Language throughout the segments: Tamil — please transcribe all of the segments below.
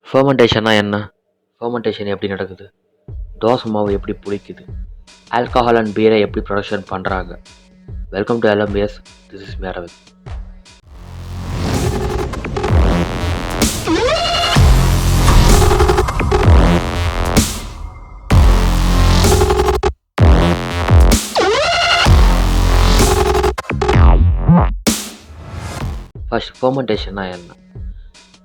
ஃபெர்மெண்டேஷன்னா என்ன? ஃபெர்மெண்டேஷன் எப்படி நடக்குது? தோசை மாவு எப்படி புளிக்குது? ஆல்கஹால் அண்ட் பீரை எப்படி ப்ரொடக்ஷன் பண்ணுறாங்க? Welcome to LMBS. This is me Aravind. First, fermentation என்ன?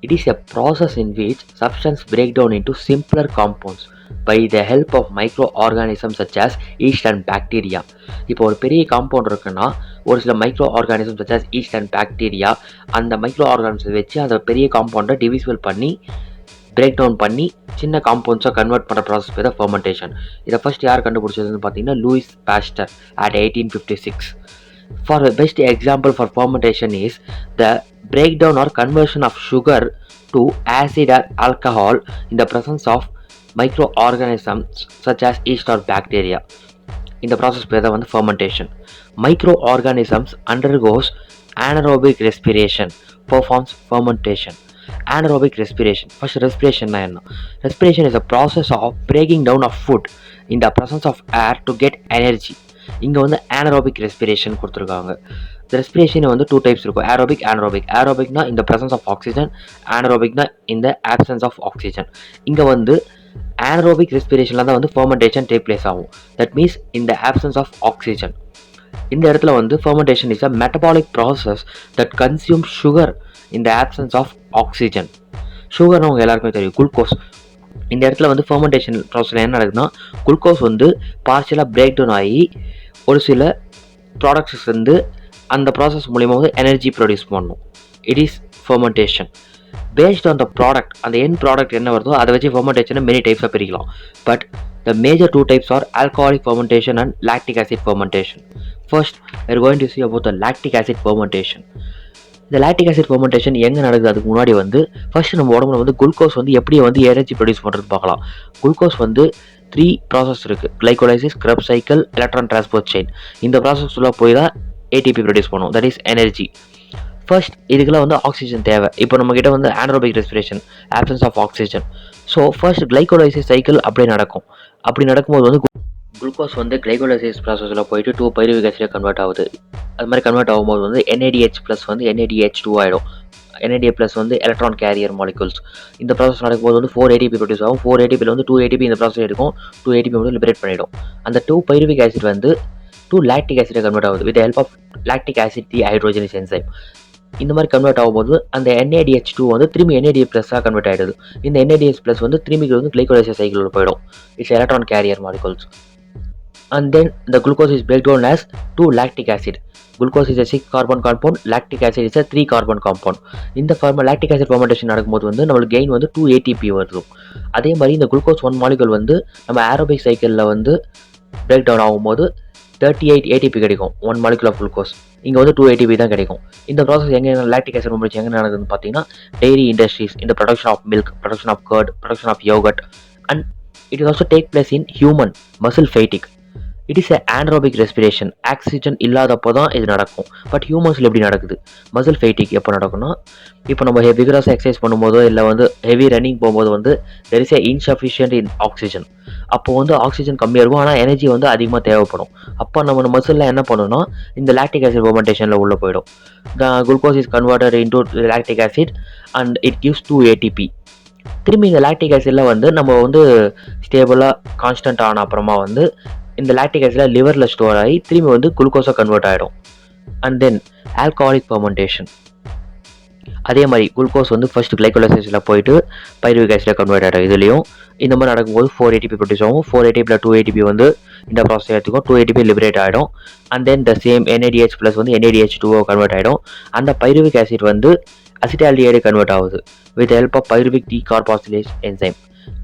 It is a process in which substance break down into simpler compounds by the help of microorganisms such as yeast and bacteria. இப்போ ஒரு பெரிய காம்பவுண்ட் இருக்குன்னா ஒரு சில micro organism such as yeast and bacteria அந்த மைக்ரோ ஆர்கானிசம் வச்சு அந்த பெரிய காம்பவுண்டை டிவிசிபிள் பண்ணி பிரேக் டவுன் பண்ணி சின்ன காம்பவுண்ட்ஸாக கன்வெர்ட் பண்ணுற ப்ராசஸ் பேர் தான் ஃபெர்மெண்டேஷன். இதை ஃபர்ஸ்ட் யார் கண்டுபிடிச்சதுன்னு பார்த்தீங்கன்னா Louis Pasteur at 1856. For the best example for fermentation is the breakdown or conversion of sugar to acid or alcohol in the presence of microorganisms such as yeast or bacteria. In the process பேர் தான் fermentation. Microorganisms undergoes anaerobic respiration, performs fermentation. Anaerobic respiration. First, respiration na enna? Respiration is a process of breaking down of food in the presence of air to get energy. இங்கே anaerobic respiration கொடுத்துருக்காங்க. இந்த ரெஸ்பிரேஷன் டூ டைப்ஸ் இருக்கும், ஏரோபிக் anaerobic. ஏரோபிக்னா இந்த presence of oxygen, anaerobicனா இந்த absence of oxygen. இங்கே anaerobic ரெஸ்பிரேஷனில் தான் fermentation take place ஆகும். That means in the absence of oxygen. இந்த இடத்துல fermentation is a metabolic process that consumes sugar in the absence of oxygen. சுகர்னு உங்கள் எல்லாருக்குமே தெரியும், குளுக்கோஸ். இந்த இடத்துல ஃபெர்மெண்டேஷன் ப்ராசஸில் என்ன நடக்குதுன்னா குளுக்கோஸ் பார்ஷியலாக பிரேக் டவுன் ஆகி ஒரு சில ப்ராடக்ட்ஸ் அந்த ப்ராசஸ் மூலிமா எனர்ஜி ப்ரொடியூஸ் பண்ணும். It is fermentation. Based on the product, அந்த எண்ட் ப்ராடக்ட் என்ன வருதோ அதை வச்சு ஃபெர்மெண்டேஷனை மெனி டைப்ஸாக பிரிக்கலாம். But the major two types are alcoholic fermentation and lactic acid fermentation. First we are going to see about the lactic acid fermentation. இந்த லாக்டிக் ஆசிட் ஃபெர்மெண்டேஷன் எங்கே நடக்குது? அதுக்கு முன்னாடி ஃபர்ஸ்ட் நம்ம உடம்புல குளுக்கோஸ் எப்படி எனர்ஜி ப்ரொடியூஸ் பண்ணுறது பார்க்கலாம். குளுக்கோஸ் 3 ப்ராசஸ் இருக்குது: glycolysis, Krebs cycle, electron transport chain. இந்த ப்ராசஸ் உள்ள போய் தான் ATP ப்ரொடியூஸ் பண்ணும், தட் இஸ் எனர்ஜி. ஃபர்ஸ்ட் இதுக்கெல்லாம் ஆக்சிஜன் தேவை. இப்போ நம்மக்கிட்ட anaerobic respiration, absence of oxygen. So first glycolysis cycle அப்படியே நடக்கும். அப்படி நடக்கும்போது குளுக்கோஸ் கிளைகோலைசிஸ் ப்ராசஸில் போயிட்டு 2 பைருவிக் ஆசிடாக கன்வெர்ட் ஆகுது. அது மாதிரி கன்வெர்ட் ஆகும்போது NADH ப்ளஸ் NADH2 ஆகிடும். NADH plus electron carrier molecules. இந்த ப்ராசஸ் நடக்கும்போது 4 ATP ப்ரொடியூஸ் ஆகும். 4 ATPயில் 2 ATP இந்த ப்ராசஸ் எடுக்கும். 2 ATP லிபரேட் பண்ணிடும். அந்த 2 பைருவிக் ஆசிட் 2 லாக்டிக் ஆசிடாக கன்வெர்ட் ஆகுது with help of lactic acid dehydrogenase enzyme. இந்த மாதிரி கன்வெர்ட் ஆகும்போது அந்த NADH2 திரும்பி NADH ப்ளஸ்ஸாக கன்வெர்ட் ஆகிடுது. இந்த NADH ப்ளஸ் திரும்பி கிளைகோலைசிஸ் சைக்கிள் போயிடும். It's electron carrier molecules. And then the glucose is break down as 2 lactic acid. Glucose is a 6 carbon compound, lactic acid is a 3 carbon compound. இந்த lactic acid fermentation நடக்கும்போது நம்மளுக்கு கெயின் 2 ATP வரும். அதே மாதிரி இந்த குளுக்கோஸ் 1 மாலிகூல் நம்ம ஏரோபிக் சைக்கிளில் பிரேக் டவுன் ஆகும்போது 38 ATP கிடைக்கும் 1 மாலிகூல் ஆஃப் குளுக்கோஸ். இங்கே 2 ATP தான் கிடைக்கும். இந்த ப்ராசஸ் எங்கே லாக்டிக் ஆசிட் ஃபெர்மெண்டேஷன் எங்கே நடக்குதுன்னு பார்த்தீங்கன்னா டெய்ரி இண்டஸ்ட்ரீஸ், இந்த production of milk, production of curd, production of yogurt. And it is also take place in human muscle fatigue. It is anaerobic respiration. Oxygen இல்லாதப்போ தான் இது நடக்கும். பட் ஹியூமன்ஸில் எப்படி நடக்குது? மசில் ஃபைட்டிக் எப்போ நடக்கும்னா, இப்போ நம்ம விகரஸாக எக்ஸசைஸ் பண்ணும்போதோ இல்லை ஹெவி ரன்னிங் போகும்போது there is insufficient in oxygen. அப்போ ஆக்சிஜன் கம்மியாக இருக்கும், ஆனால் எனர்ஜி அதிகமாக தேவைப்படும். அப்போ நம்ம மசிலில் என்ன பண்ணணும்னா இந்த லாக்டிக் ஆசிட் ஃபெர்மெண்டேஷனில் உள்ளே போயிடும். த glucose is converted into lactic acid and it gives 2 ATP. திரும்பி இந்த லாக்டிக் ஆசிடில் நம்ம ஸ்டேபிளாக கான்ஸ்டன்ட் ஆன அப்புறமா இந்த லாக்டிக் ஆசிடில் லிவரில் ஸ்டோர் ஆகி திரும்பி குளுக்கோஸாக கன்வெர்ட் ஆகிடும். And then alcoholic fermentation. அதே மாதிரி குளுக்கோஸ் ஃபர்ஸ்ட் கிளைகோலைசிஸில் போயிட்டு பைருவிக் ஆசிடாக கன்வெர்ட் ஆகிடும். இதுலேயும் இந்த மாதிரி நடக்கும்போது 4 ATP ப்ரொடியூஸ் ஆகும். 4 ATPயில் 2 ATP இந்த ப்ராசஸ் எடுத்துக்கும். 2 ATP லிபரேட் ஆகிடும். And then the same NADH plus NADH2 convert ஆகிடும். அந்த பைருவிக் ஆசிட் அசிட்டால்டிஹைடு கன்வெர்ட் ஆகுது with help of pyruvic decarboxylation enzyme.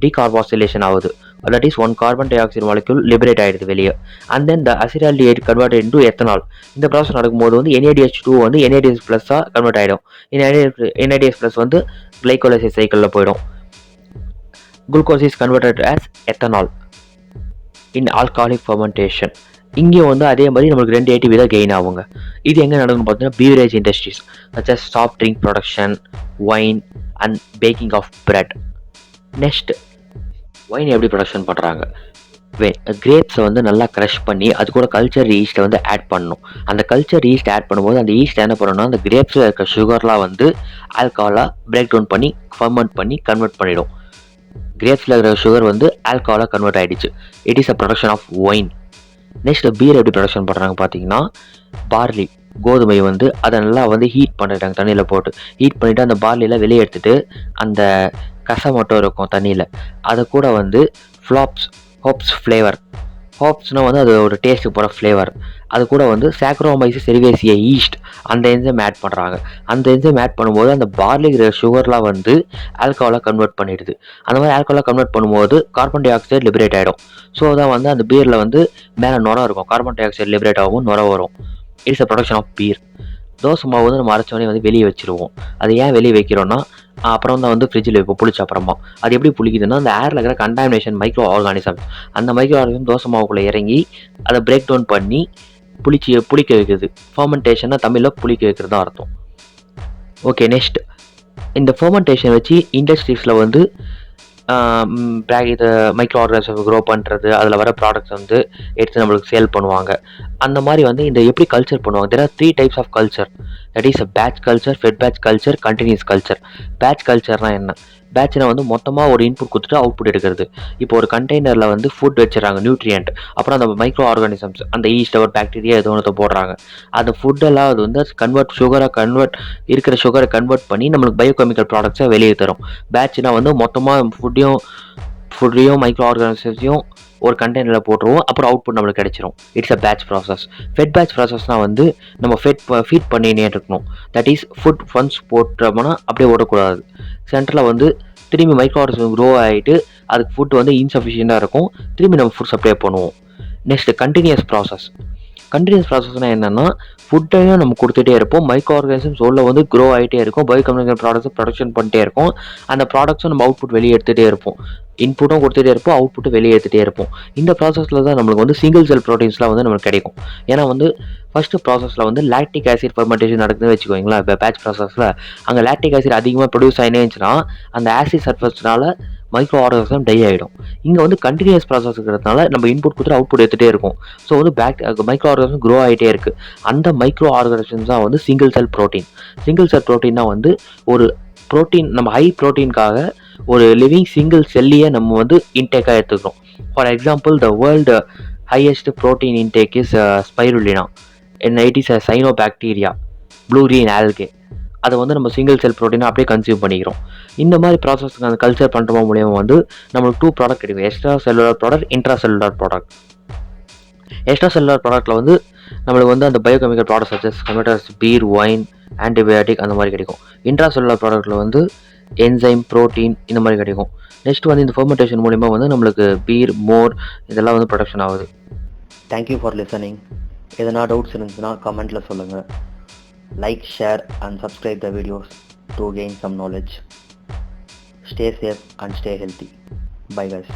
Decarboxylation ஆகுது. That is 1 carbon dioxide molecule liberate ஆகிடுது வெளியே. And then the acetaldehyde converted into ethanol. இந்த ப்ராசஸ் நடக்கும்போது NADH2 NADH ப்ளஸ்ஸாக கன்வெர்ட் ஆகிடும். NADH ப்ளஸ் கிளைகோலைசிஸ் சைக்கிளில் போயிடும். Glucose is converted as ethanol in alcoholic fermentation. இங்கேயும் அதே மாதிரி நம்மளுக்கு 2 ATP தான் கெயின் ஆகுங்க. இது எங்கே நடக்குன்னு பார்த்தீங்கன்னா beverage industries such as soft drink production, wine and baking of bread. Next wine எப்படி ப்ரொடக்ஷன் பண்ணுறாங்க. கிரேப்ஸை வந்து நல்லா க்ரஷ் பண்ணி அது கூட கல்ச்சர் ஈஸ்ட்டை வந்து ஆட் பண்ணணும். அந்த கல்ச்சர் ஈஸ்ட் ஆட் பண்ணும்போது அந்த ஈஸ்ட் என்ன பண்ணணும்னா அந்த கிரேப்ஸில் இருக்க சுகர்லாம் வந்து ஆல்கஹாலாக பிரேக் டவுன் பண்ணி ஃபர்மெண்ட் பண்ணி கன்வெர்ட் பண்ணிடும். கிரேப்ஸில் இருக்கிற சுகர் வந்து ஆல்கஹாலாக கன்வெர்ட் ஆகிடுச்சு. It is a production of wine. Next beer எப்படி ப்ரொடக்ஷன் பண்ணுறாங்க பார்த்தீங்கன்னா, பார்லி கோதுமை வந்து அதை நல்லா வந்து ஹீட் பண்ணிட்டாங்க தண்ணியில் போட்டு. ஹீட் பண்ணிவிட்டு அந்த பார்லியில் வெளியே எடுத்துகிட்டு அந்த கசை மட்டும் இருக்கும் தண்ணியில், அதை கூட வந்து ஹோப்ஸ் ஃப்ளேவர். ஹோப்ஸ்னால் வந்து அது ஒரு டேஸ்ட்டுக்கு போகிற ஃப்ளேவர். அது கூட வந்து சாக்ரோமைசிஸ் செரிவேசியா ஈஸ்ட் அந்த என்சைம் ஆட் பண்ணுறாங்க. அந்த என்சைம் ஆட் பண்ணும்போது அந்த பார்லிங்கிற சுகர்லாம் வந்து ஆல்கஹாலாக கன்வெர்ட் பண்ணிடுது. அந்த மாதிரி ஆல்கஹாலாக கன்வெர்ட் பண்ணும்போது கார்பன் டை ஆக்சைடு லிபரேட் ஆகிடும். ஸோ தான் வந்து அந்த பீரில் வந்து மேலே நுர இருக்கும். கார்பன் டை ஆக்சைடு லிபரேட் ஆகும், நுர வரும். It's a production of beer. Dosa மாவு வந்து நம்ம அரைச்சோடனே வந்து வெளியே வச்சுருவோம். அது ஏன் வெளியே வைக்கிறோன்னா அப்புறம் தான் வந்து ஃப்ரிட்ஜில் வைப்போம் புளிச்ச அப்புறமா. அது எப்படி புளிக்குதுன்னா அந்த ஏரில் இருக்கிற கண்டாமினேஷன் மைக்ரோ ஆர்கானிசம், அந்த மைக்ரோ ஆர்கானிசம் தோசை மாவுக்குள்ளே இறங்கி அதை பிரேக் டவுன் பண்ணி புளிக்க வைக்கிறது. ஃபர்மெண்டேஷன்னா தமிழில் புளிக்க வைக்கிறது தான் அர்த்தம். ஓகே, நெக்ஸ்ட் இந்த ஃபர்மெண்டேஷன் வச்சு இண்டஸ்ட்ரீஸில் வந்து இது மைக்ரோ ஆர்கானிசம் க்ரோ பண்ணுறது, அதில் வர ப்ராடக்ட்ஸ் வந்து எடுத்து நம்மளுக்கு சேல் பண்ணுவாங்க. அந்த மாதிரி வந்து இந்த எப்படி கல்ச்சர் பண்ணுவாங்க. There are 3 types of culture. That is batch culture, fed batch culture, continuous culture. Batch கல்ச்சர்னால் என்ன? பேட்ச்னா வந்து மொத்தமாக ஒரு இன்புட் கொடுத்துட்டு அவுட்புட் எடுக்கிறது. இப்போ ஒரு கண்டெய்னரில் வந்து ஃபுட் வச்சுறாங்க, நியூட்ரியன்ட், அப்புறம் அந்த மைக்ரோ ஆர்கானிசம்ஸ் அந்த ஈஸ்ட் ஒரு பாக்டீரியா ஏதோ ஒன்று போடுறாங்க. அந்த ஃபுட்டெல்லாம் அது வந்து இருக்கிற சுகரை கன்வெர்ட் பண்ணி நம்மளுக்கு பயோகெமிக்கல் ப்ராடக்ட்ஸை வெளியே தரும். பேட்ச்னா வந்து மொத்தமாக ஃபுட்டையும் மைக்ரோ ஆர்கானிசத்தையும் ஒரு கண்டெய்னரில் போட்டுருவோம், அப்புறம் அவுட்புட் நம்மளுக்கு கிடைச்சிரும். It's a batch process. Fed batch ப்ராசஸ்னால் வந்து நம்ம ஃபீட் பண்ணினே இருக்கணும். தட் இஸ் ஃபுட் ஒன்ஸ் போட்டோம்னா அப்படியே ஓடக்கூடாது. சென்டரில் வந்து திரும்பி மைக்ரோ ஆர்கானிசம் க்ரோ ஆகிட்டு அதுக்கு ஃபுட் வந்து இன்சஃபிஷியண்ட்டாக இருக்கும், திரும்பி நம்ம ஃபுட் சப்ளை பண்ணுவோம். Next continuous process. கண்டினியூஸ் ப்ராசஸ்னால் என்னென்னா ஃபுட்டையும் நம்ம கொடுத்துட்டே இருப்போம், மைக்ரோ ஆர்கானிசம்ஸ் உள்ள வந்து க்ரோ ஆகிட்டே இருக்கும், பயோகெமிக்கல் ப்ராடக்ட்ஸை ப்ரொடக்ஷன் பண்ணிட்டே இருக்கும். அந்த ப்ராடக்ட்ஸும் நம்ம அவுட்புட் வெளியே எடுத்துகிட்டே இருப்போம். இன்புட்டும் கொடுத்துட்டே இருப்போம், அவுட்புட்டு வெளியே எடுத்துகிட்டே இருப்போம். இந்த ப்ராசஸில் தான் நம்மளுக்கு வந்து சிங்கிள் செல் ப்ரோட்டீன்ஸ்லாம் வந்து நம்மளுக்கு கிடைக்கும். ஏன்னா வந்து ஃபஸ்ட்டு ப்ராசஸில் வந்து லாக்டிக் ஆசிட் ஃபர்மெண்டேஷன் நடக்குதுன்னு வச்சுக்கோங்களேன். இப்போ பேட்ச் ப்ராசஸில் அங்கே லாக்டிக் ஆசிட் அதிகமாக ப்ரொடியூஸ் ஆகினே இருந்துச்சுன்னா அந்த ஆசிட் சர்ஃபஸ்னால மைக்ரோ ஆர்கானிசம் டை ஆகிடும். இங்கே வந்து கண்டினியூஸ் ப்ராசஸ் இருக்கிறதுனால நம்ம இன்புட் கொடுத்துட்டு அவுட்புட் எடுத்துகிட்டே இருக்கும். ஸோ வந்து மைக்ரோ ஆர்கானிசம் க்ரோ ஆகிட்டே இருக்குது. அந்த மைக்ரோ ஆர்கானிசம்ஸ் தான் வந்து single cell protein. Single cell ப்ரோட்டீன்னா வந்து ஒரு ப்ரோட்டீன், நம்ம ஹை ப்ரோட்டீனுக்காக ஒரு லிவிங் சிங்கிள் செல்லையே நம்ம வந்து இன்டேக்காக எடுத்துக்கிறோம். For example the world highest protein intake is spirulina. It is a cyano bacteria, blue green algae. அதை வந்து நம்ம சிங்கிள் செல் ப்ரோட்டீனை அப்படியே கன்சியூம் பண்ணிக்கிறோம். இந்த மாதிரி ப்ராசஸ்க்கு அந்த கல்ச்சர் பண்ணுற மூலியமாக வந்து நம்மளுக்கு 2 ப்ராடக்ட் கிடைக்கும். Extra cellular product, intra cellular product. Extra cellular ப்ராடக்ட்டில் வந்து நம்மளுக்கு வந்து அந்த biochemical product such as converters, beer, wine, antibiotic அந்த மாதிரி கிடைக்கும். இன்ட்ரா செல்லுலர் ப்ராடக்ட்டில் வந்து என்சைம், ப்ரோட்டீன் இந்த மாதிரி கிடைக்கும். நெக்ஸ்ட் வந்து இந்த ஃபர்மெண்டேஷன் மூலிமா வந்து நம்மளுக்கு பீர், மோர் இதெல்லாம் வந்து ப்ரொடக்ஷன் ஆகுது. Thank you for listening. எதனா டவுட்ஸ் இருந்துச்சுன்னா கமெண்ட்டில் சொல்லுங்கள். Like, share and subscribe the videos to gain some knowledge. Stay safe and stay healthy. Bye guys.